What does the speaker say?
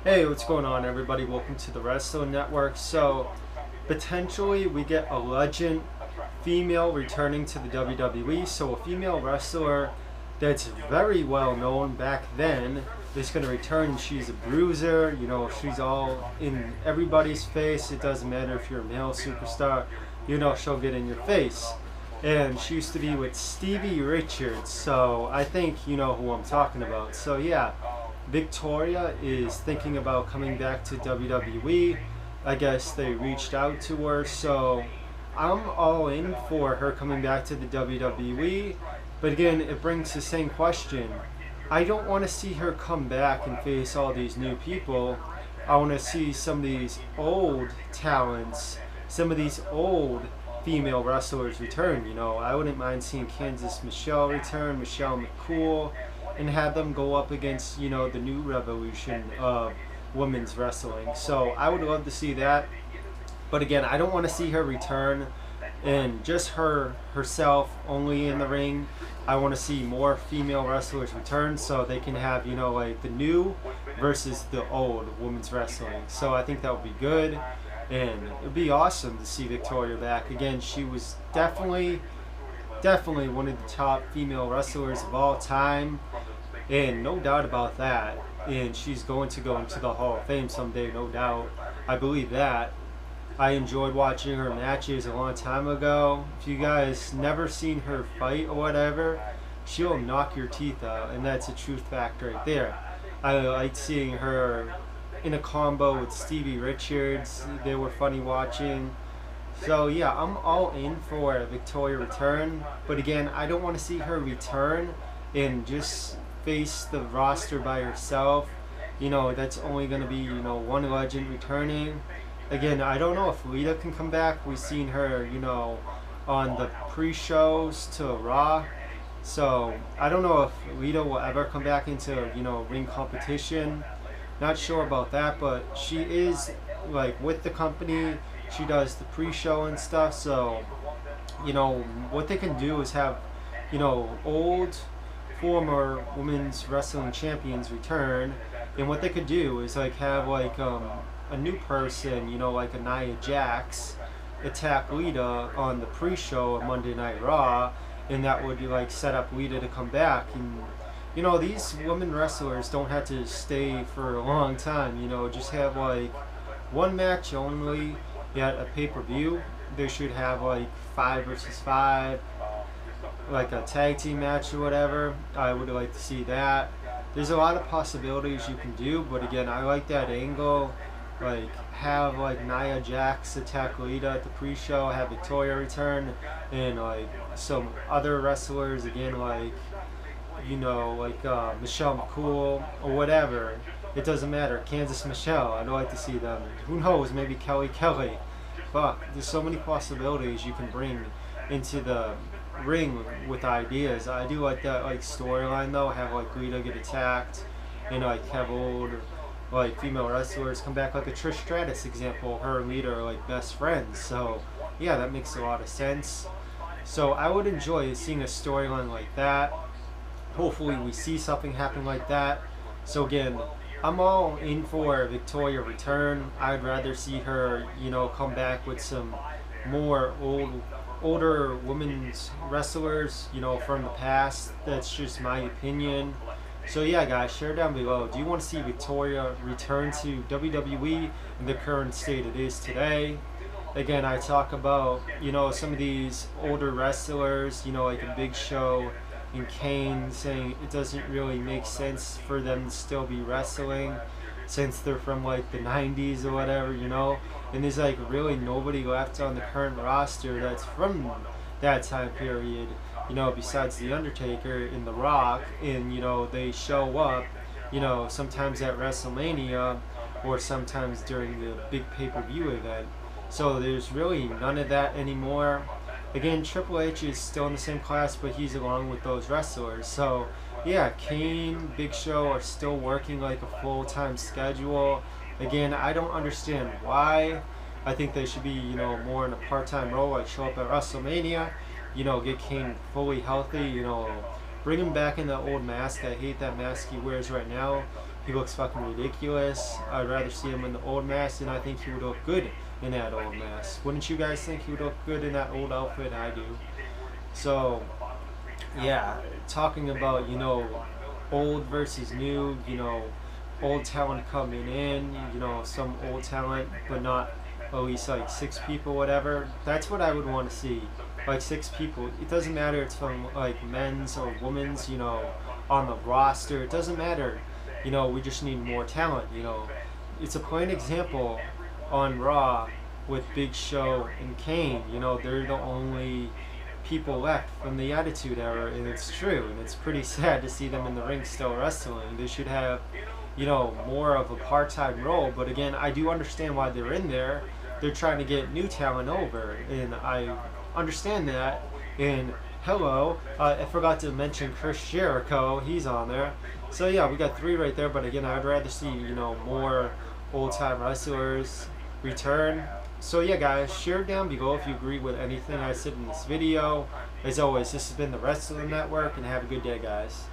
Hey, what's going on, everybody? Welcome to the Wrestling Network. So, potentially, we get a legend female returning to the WWE. So, a female wrestler that's very well known back then is going to return. She's a bruiser. She's all in everybody's face. It doesn't matter if you're a male superstar. She'll get in your face. And she used to be with Stevie Richards. So, I think you know who I'm talking about. So, yeah. Victoria is thinking about coming back to WWE. I guess they reached out to her, so I'm all in for her coming back to the WWE. But again, it brings the same question. I don't want to see her come back and face all these new people. I want to see some of these old talents, some of these old female wrestlers return. I wouldn't mind seeing Kansas Michelle return, Michelle McCool, and have them go up against, the new revolution of women's wrestling. So I would love to see that. But again, I don't want to see her return and just herself only in the ring. I want to see more female wrestlers return so they can have, like the new versus the old women's wrestling. So I think that would be good. And it would be awesome to see Victoria back. Again, she was definitely one of the top female wrestlers of all time, and no doubt about that. And she's going to go into the Hall of Fame someday, no doubt. I believe that. I enjoyed watching her matches a long time ago. If you guys never seen her fight or whatever, she'll knock your teeth out, and that's a truth fact right there. I liked seeing her in a combo with Stevie Richards. They were funny watching. So yeah, I'm all in for a Victoria return, but again, I don't want to see her return and just face the roster by herself. That's only going to be, one legend returning. Again, I don't know if Lita can come back. We've seen her, on the pre-shows to Raw. So I don't know if Lita will ever come back into, ring competition. Not sure about that, but she is like with the company. She does the pre-show and stuff, so what they can do is have old former women's wrestling champions return, and what they could do is like have like a new person, like a Nia Jax, attack Lita on the pre-show of Monday Night Raw, and that would like set up Lita to come back. And these women wrestlers don't have to stay for a long time. Just have like one match only at a pay-per-view. They should have like 5 versus 5, like a tag team match or whatever. I would like to see that. There's a lot of possibilities you can do, but again, I like that angle. Like have like Nia Jax attack Lita at the pre-show, have Victoria return, and like some other wrestlers again, like Michelle McCool or whatever. It doesn't matter. Kansas Michelle, I'd like to see them. Who knows? Maybe Kelly. Fuck, there's so many possibilities you can bring into the ring with ideas. I do like that like storyline though. Have like Lita get attacked, and like have old like female wrestlers come back, like a Trish Stratus example. Her and Lita are like best friends. So yeah, that makes a lot of sense. So I would enjoy seeing a storyline like that. Hopefully we see something happen like that. So again, I'm all in for a Victoria return. I'd rather see her, come back with some more older women's wrestlers, from the past. That's just my opinion. So yeah, guys, share down below. Do you want to see Victoria return to WWE in the current state it is today? Again, I talk about, some of these older wrestlers, like a Big Show and Kane, saying it doesn't really make sense for them to still be wrestling since they're from like the 90s or whatever, and there's like really nobody left on the current roster that's from that time period, besides The Undertaker and The Rock, and they show up, sometimes at WrestleMania or sometimes during the big pay-per-view event. So there's really none of that anymore. Again, Triple H is still in the same class, but he's along with those wrestlers. So, yeah, Kane, Big Show are still working like a full-time schedule. Again, I don't understand why. I think they should be, more in a part-time role, like show up at WrestleMania, get Kane fully healthy, bring him back in the old mask. I hate that mask he wears right now. He looks fucking ridiculous. I'd rather see him in the old mask, and I think he would look good in that old mask. Wouldn't you guys think he would look good in that old outfit? I do. So, yeah, talking about, you know, old versus new, you know, old talent coming in, you know, some old talent, but not at least like 6 people, whatever. That's what I would want to see. Like 6 people. It doesn't matter if it's from like men's or women's, you know, on the roster. It doesn't matter. You know, we just need more talent, you know. It's a plain example on Raw with Big Show and Kane. You know, they're the only people left from the Attitude Era, and it's true, and it's pretty sad to see them in the ring still wrestling. They should have, you know, more of a part-time role, but again, I do understand why they're in there. They're trying to get new talent over, and I understand that. And hello, I forgot to mention Chris Jericho, he's on there. So yeah, we got 3 right there, but again, I'd rather see, you know, more old-time wrestlers return. So yeah, guys, share down below if you agree with anything I said in this video. As always, this has been the Wrestling Network, and have a good day, guys.